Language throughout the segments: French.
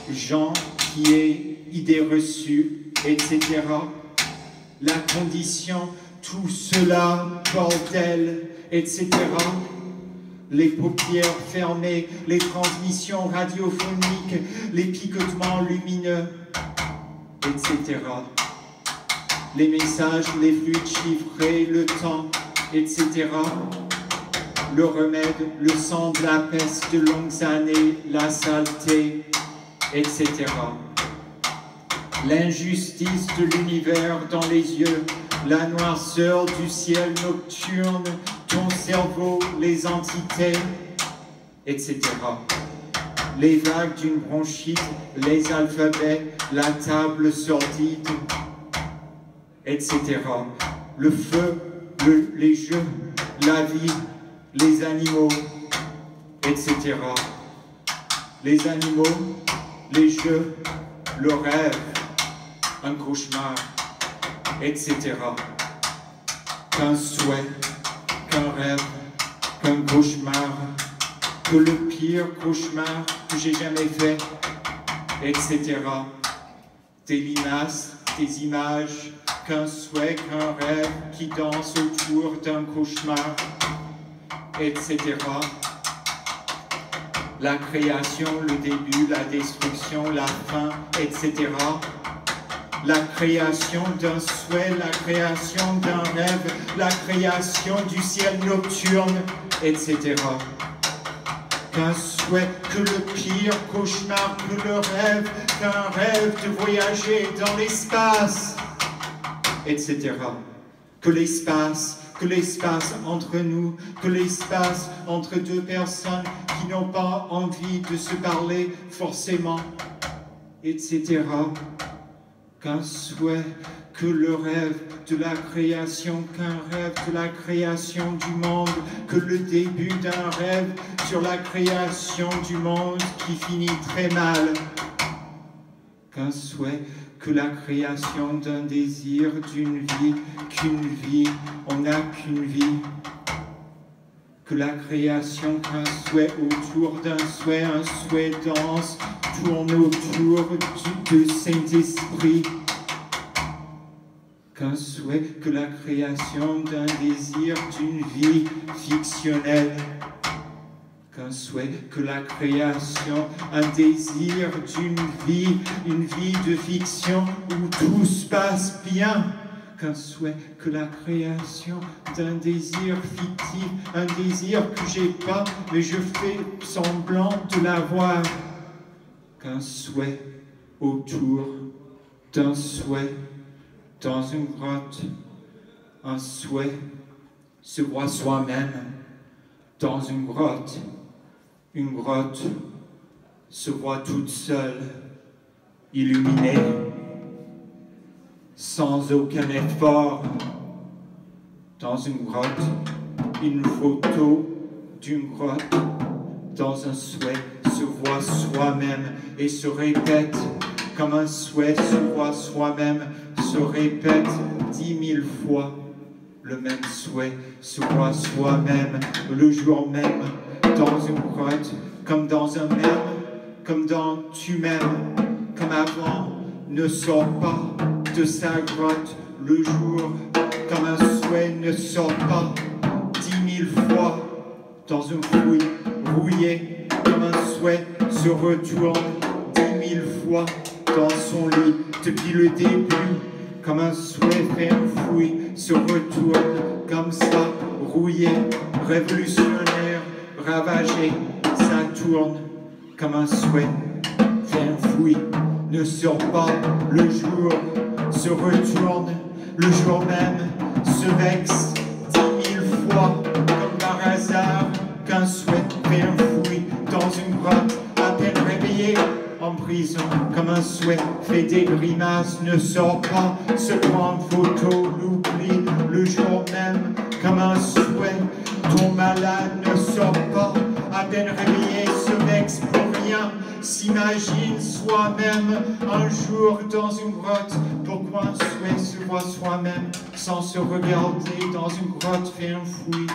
Jean qui est idée reçue, etc. La condition, tout cela, bordel, etc. Les paupières fermées, les transmissions radiophoniques, les picotements lumineux, etc. Les messages, les fluides chiffrés, le temps, etc. Le remède, le sang de la peste de longues années, la saleté, etc. L'injustice de l'univers dans les yeux, la noirceur du ciel nocturne, ton cerveau, les entités, etc. Les vagues d'une bronchite, les alphabets, la table sordide, etc. Le feu, les jeux, la vie, les animaux, etc. Les animaux, les jeux, le rêve, un cauchemar, etc. Qu'un souhait, qu'un rêve, qu'un cauchemar, que le pire cauchemar que j'ai jamais fait, etc. Des limaces, des images, qu'un souhait, qu'un rêve qui danse autour d'un cauchemar, etc. La création, le début, la destruction, la fin, etc. La création d'un souhait, la création d'un rêve, la création du ciel nocturne, etc. Qu'un souhait, que le pire cauchemar, que le rêve, qu'un rêve de voyager dans l'espace, etc. Que l'espace entre nous, que l'espace entre deux personnes qui n'ont pas envie de se parler forcément, etc. Qu'un souhait, que le rêve de la création, qu'un rêve de la création du monde, que le début d'un rêve sur la création du monde qui finit très mal. Qu'un souhait, que la création d'un désir, d'une vie, qu'une vie, on n'a qu'une vie. Que la création, qu'un souhait autour d'un souhait, un souhait dense, tourne autour du Saint-Esprit. Qu'un souhait, que la création d'un désir, d'une vie fictionnelle. Qu'un souhait, que la création, un désir d'une vie, une vie de fiction où tout se passe bien. Qu'un souhait, que la création d'un désir fictif, un désir que j'ai pas, mais je fais semblant de l'avoir. Qu'un souhait autour d'un souhait, dans une grotte, un souhait se voit soi-même dans une grotte se voit toute seule, illuminée, sans aucun effort. Dans une grotte, une photo d'une grotte, dans un souhait, se voit soi-même et se répète comme un souhait se voit soi-même, se répète 10 000 fois. Le même souhait se voit soi-même le jour même, dans une grotte, comme dans un même, comme dans tu m'aimes, comme avant, ne sort pas de sa grotte le jour, comme un souhait ne sort pas 10 000 fois dans une fouille rouillée, comme un souhait se retourne 10 000 fois dans son lit depuis le début, comme un souhait fait une fouille, se retourne comme ça, rouillé, révolutionnaire, ravagé, ça tourne comme un souhait fait une fouille, ne sort pas le jour, se retourne le jour même, se vexe 10 000 fois comme par hasard, qu'un souhait fait une fouille dans une grotte à peine réveillé. En prison, comme un souhait, fait des grimaces, ne sort pas, se prend en photo, l'oublie le jour même, comme un souhait, ton malade ne sort pas, à peine réveillé, se vexe pour rien, s'imagine soi-même un jour dans une grotte. Pourquoi un souhait se voit soi-même sans se regarder dans une grotte, fait un fouille,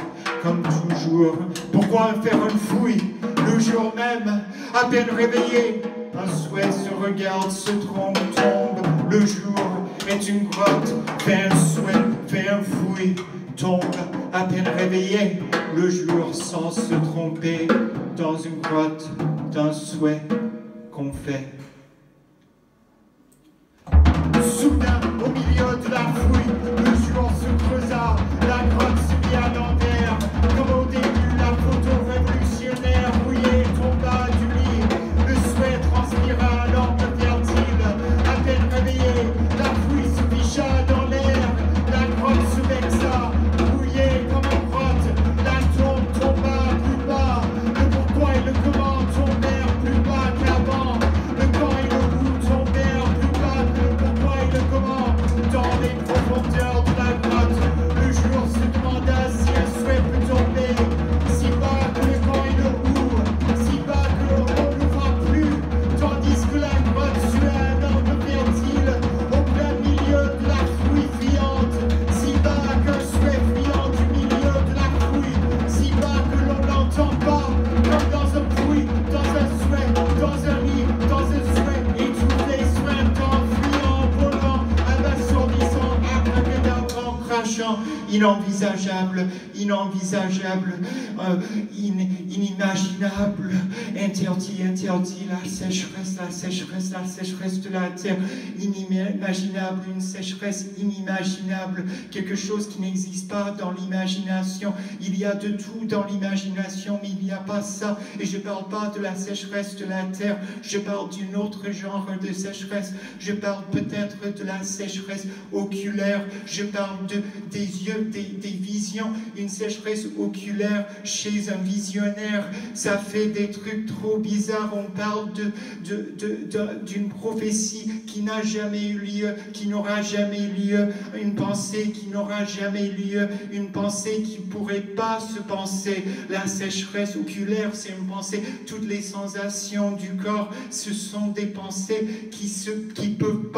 comme toujours. Pourquoi faire une fouille le jour même, à peine réveillé? Un souhait regarde ce tronc tombe. Le jour est une grotte, fais un souhait, fais un fouille, tombe à peine réveillé. Le jour sans se tromper, dans une grotte, d'un souhait qu'on fait. Soudain, au milieu de la fouille, le jour se creusa, la grotte se mit à l'envers. Comme au début, la photo révolutionnaire rouillée tomba du lit. Le souhait transpira à lampe fertile. À peine réveillée, la fouille se ficha dans l'air. La grotte se vexa, rouillée comme une grotte. La tombe tomba plus bas. Le pourquoi et le comment tombèrent plus bas qu'avant. Le quand et le où tombèrent plus bas que le pourquoi et le comment. Dans les profondeurs de la grotte, le jour se demanda si un souhait peut tomber. Si bas que le quand et le où, si bas que on ne voit plus. Tandis que la grotte suait un arbre fertile au plein milieu de la fouille friande. Si bas qu'un souhait friand du milieu de la fouille. Si bas que l'on n'entend pas, comme dans un bruit, dans un souhait, dans un lit, dans un souhait, étouffé sur un temps friand, volant, abasourdissant, abracadabra, en crachant, inenvisageable, inenvisageable, inimaginable, interdit, interdit, la sécheresse, la sécheresse, la sécheresse de la terre, inimaginable, une sécheresse inimaginable, quelque chose qui n'existe pas dans l'imagination. Il y a de tout dans l'imagination, mais il n'y a pas ça. Et je ne parle pas de la sécheresse de la terre, je parle d'un autre genre de sécheresse. Je parle peut-être de la sécheresse oculaire, je parle des yeux, des visions, une sécheresse oculaire chez un visionnaire. Ça fait des trucs trop bizarres. On parle d'une prophétie qui n'a jamais eu lieu, qui n'aura jamais eu lieu, une pensée qui n'aura jamais eu lieu, une pensée qui ne pourrait pas se penser. La sécheresse oculaire, c'est une pensée. Toutes les sensations du corps, ce sont des pensées qui peuvent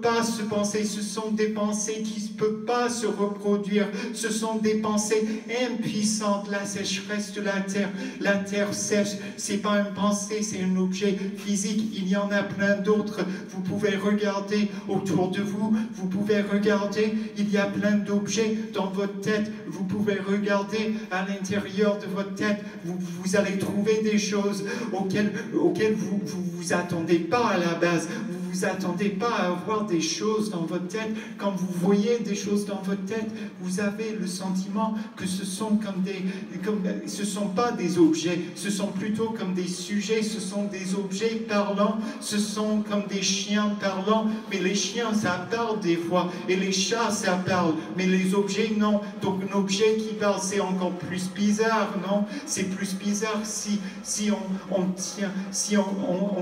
pas se penser. Ce sont des pensées qui ne peuvent pas se reproduire. Ce sont des pensées impuissantes. La sécheresse de la terre sèche, c'est pas une pensée, c'est un objet physique. Il y en a plein d'autres. Vous pouvez regarder autour de vous, vous pouvez regarder, il y a plein d'objets dans votre tête. Vous pouvez regarder à l'intérieur de votre tête, vous allez trouver des choses auxquelles vous attendez pas à la base. Vous attendez pas à avoir des choses dans votre tête. Quand vous voyez des choses dans votre tête, vous avez le sentiment que ce sont ce sont pas des objets, ce sont plutôt comme des sujets, ce sont des objets parlants, ce sont comme des chiens parlants, mais les chiens ça parle des fois, et les chats ça parle, mais les objets non. Donc un objet qui parle c'est encore plus bizarre, non? C'est plus bizarre si on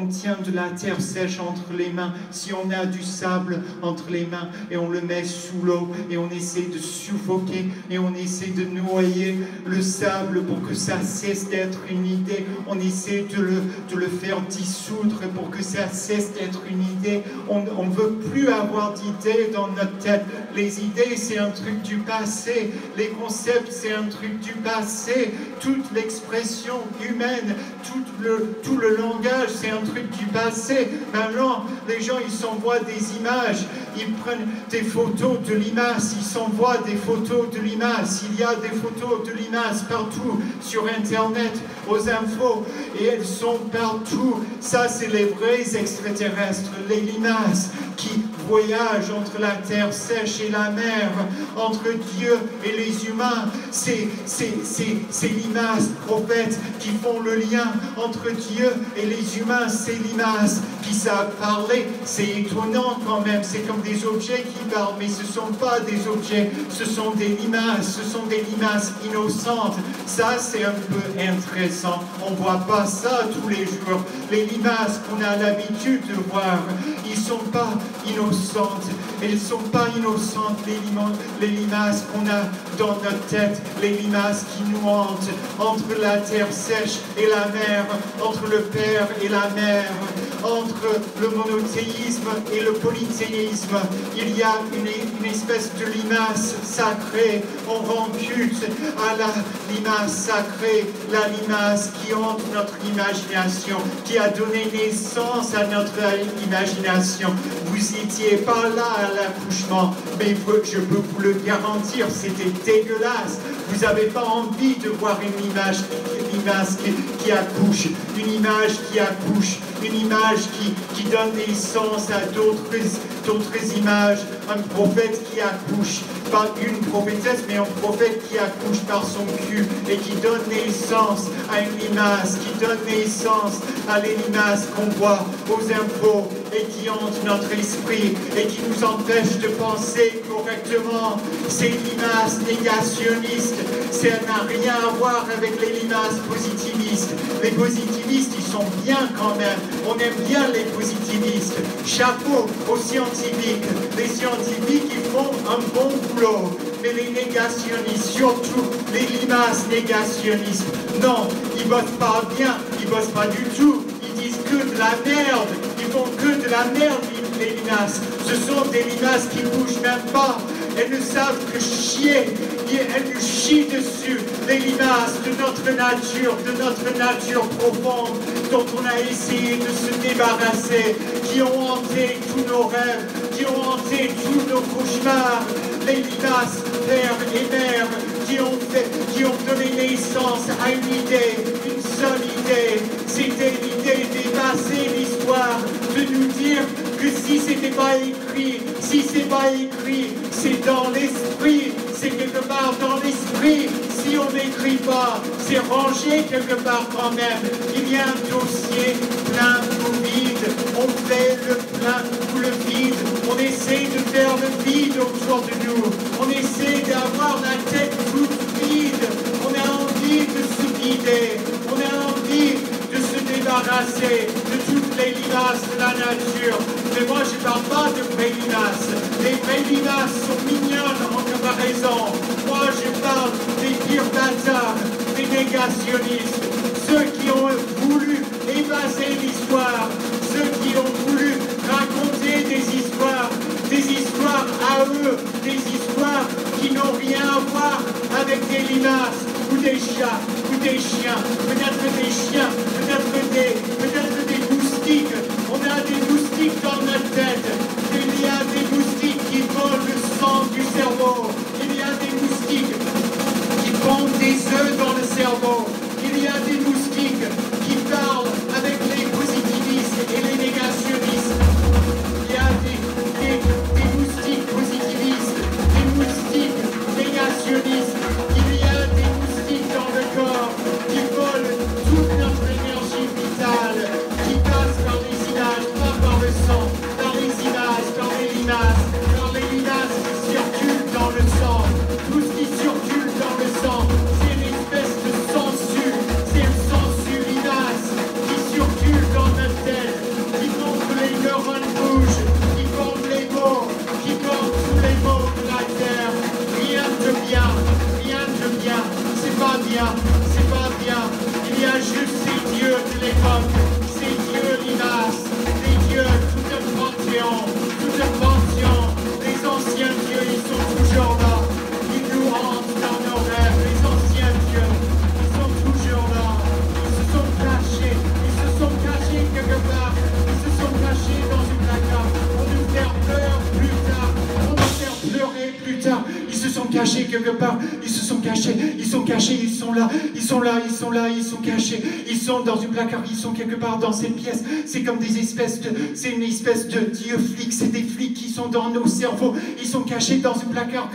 tient de la terre sèche entre les mains, si on a du sable entre les mains et on le met sous l'eau et on essaie de suffoquer et on essaie de noyer le sable pour que ça cesse d'être une idée, on essaie de le faire dissoudre pour que ça cesse d'être une idée. On ne veut plus avoir d'idées dans notre tête. Les idées c'est un truc du passé, les concepts c'est un truc du passé, toute l'expression humaine, tout le langage c'est un truc du passé. Maintenant les gens ils s'envoient des images, ils prennent des photos de limaces, ils s'envoient des photos de limaces. Il y a des photos de limaces partout sur internet, aux infos, et elles sont partout. Ça c'est les vrais extraterrestres, les limaces qui voyagent entre la terre sèche et la mer, entre Dieu et les humains. C'est limaces, prophètes, qui font le lien entre Dieu et les humains. C'est limaces qui savent parler. C'est étonnant quand même, c'est comme des objets qui parlent, mais ce ne sont pas des objets, ce sont des limaces, ce sont des limaces innocentes. Ça c'est un peu intéressant, on ne voit pas ça tous les jours. Les limaces qu'on a l'habitude de voir, ils ne sont pas innocentes, elles ne sont pas innocentes, les limaces qu'on a dans notre tête, les limaces qui nous hantent entre la terre sèche et la mer, entre le père et la mère, entre le monothéisme et le polythéisme. Il y a une espèce de limace sacrée. On rend culte à la limace sacrée, la limace qui hante notre imagination, qui a donné naissance à notre imagination. Vous n'étiez pas là à l'accouchement, mais je peux vous le garantir, c'était dégueulasse. Vous n'avez pas envie de voir une image qui accouche, une image qui accouche, une image qui donne naissance à d'autres images, un prophète qui accouche, pas une prophétesse, mais un prophète qui accouche par son cul et qui donne naissance à une limace, qui donne naissance à les limaces qu'on voit aux impôts et qui hantent notre esprit et qui nous empêchent de penser correctement. Ces limaces négationnistes, ça n'a rien à voir avec les limaces positivistes. Les positivistes, ils sont bien quand même. On aime bien les positivistes. Chapeau aux scientifiques. Les scientifiques, ils font un bon boulot. Mais les négationnistes, surtout les limaces négationnistes, non, ils bossent pas bien, ils bossent pas du tout. Ils disent que de la merde. Ils font que de la merde, les limaces. Ce sont des limaces qui bougent même pas. Elles ne savent que chier. Elles nous chient dessus. Les limaces de notre nature profonde, dont on a essayé de se débarrasser, qui ont hanté tous nos rêves, qui ont hanté tous nos cauchemars. Les limaces, père et mère, qui ont donné naissance à une idée, une seule idée. C'était l'idée d'effacer l'histoire, de nous dire que si c'était pas écrit, c'est dans l'esprit, c'est quelque part dans l'esprit. Si on n'écrit pas, c'est rangé quelque part quand même. Il y a un dossier plein ou vide. On fait le plein ou le vide. On essaie de faire le vide autour de nous. On essaie d'avoir la tête toute vide. On a envie de se vider. On a envie de se débarrasser de toutes les limaces de la nature. Mais moi, je ne parle pas de vraies limaces. Les vraies limaces sont mignonnes en comparaison. Moi, je parle des pires bâtards, des négationnistes, ceux qui ont voulu effacer l'histoire, ceux qui ont voulu raconter des histoires à eux, des histoires qui n'ont rien à voir avec des limaces ou des chats ou des chiens, peut-être des chiens, peut-être des moustiques. On a des moustiques dans notre tête. Il y a des moustiques qui volent le sang du cerveau. Il y a des moustiques qui pondent des œufs dans le cerveau. Il y a des moustiques qui parlent avec les positivistes et les négationnistes. Il y a des moustiques positivistes, des moustiques négationnistes. Il y a des moustiques dans le corps qui volent toute notre énergie vitale, qui passent par les images, pas par le sang, par les images, par les limaces qui circulent dans le sang. Tout ce qui circule dans le sang, c'est une espèce de sensu, c'est une sensu limace qui circule dans notre tête, qui font que les neurones bougent, qui font les mots, qui font tous les mots de la terre. Rien de bien, c'est pas bien, c'est pas bien. Il y a juste ces dieux de l'époque, ces dieux limaces, les dieux, tout un panthéon, toute une pension. Les anciens dieux, ils sont toujours là. Ils nous hantent dans nos rêves. Les anciens dieux, ils sont toujours là. Ils se sont cachés quelque part. Ils se sont cachés dans une placard. Pour nous faire peur plus tard. Pour nous faire pleurer plus tard. Ils se sont cachés quelque part. Ils se sont cachés. Ils sont cachés. Ils sont là. Ils sont cachés. Ils sont dans une placard. Ils sont quelque part dans cette pièce. C'est comme c'est une espèce de dieu flic. C'est des flics qui sont dans nos cerveaux. Ils sont cachés dans une placard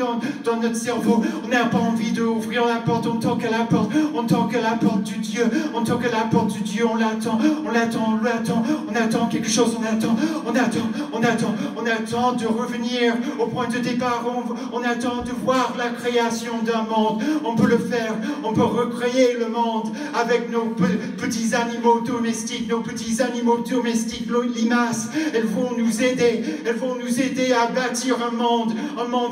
dans notre cerveau. On n'a pas envie d'ouvrir la porte. On toque à la porte. On toque à la porte du Dieu. On toque à la porte du Dieu. On l'attend. On attend quelque chose. On attend de revenir au point de départ. On attend de de voir la création d'un monde. On peut le faire, on peut recréer le monde avec nos petits animaux domestiques, limaces. Elles vont nous aider à bâtir un monde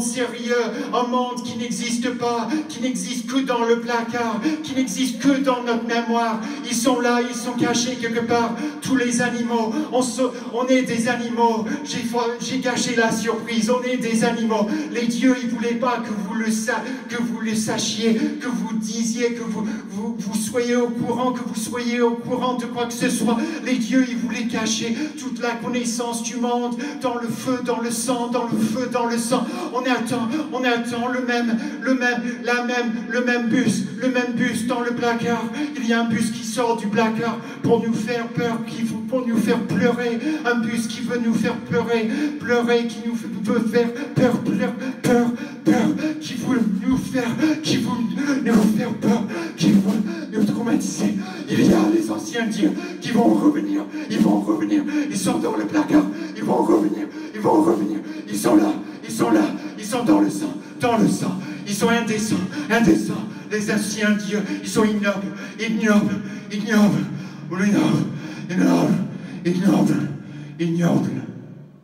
sérieux, un monde qui n'existe pas, qui n'existe que dans le placard, qui n'existe que dans notre mémoire. Ils sont là, ils sont cachés quelque part. Tous les animaux, on est des animaux. J'ai gâché la surprise, on est des animaux. Les dieux, ils ne voulaient pas que vous le sachiez, que vous disiez, que vous soyez au courant, de quoi que ce soit. Les dieux, ils voulaient cacher toute la connaissance du monde dans le feu, dans le sang, dans le feu, dans le sang. On attend le même bus dans le placard. Il y a un bus qui sort du placard pour nous faire peur, pour nous faire pleurer. Un bus qui veut nous faire pleurer, qui nous veut faire peur, qui veut nous faire peur, qui veut nous traumatiser. Il y a les anciens dieux qui vont revenir, ils sont dans le placard, ils vont revenir, ils sont là, ils sont dans le sang, ils sont indécents, les anciens dieux, ils sont ignobles.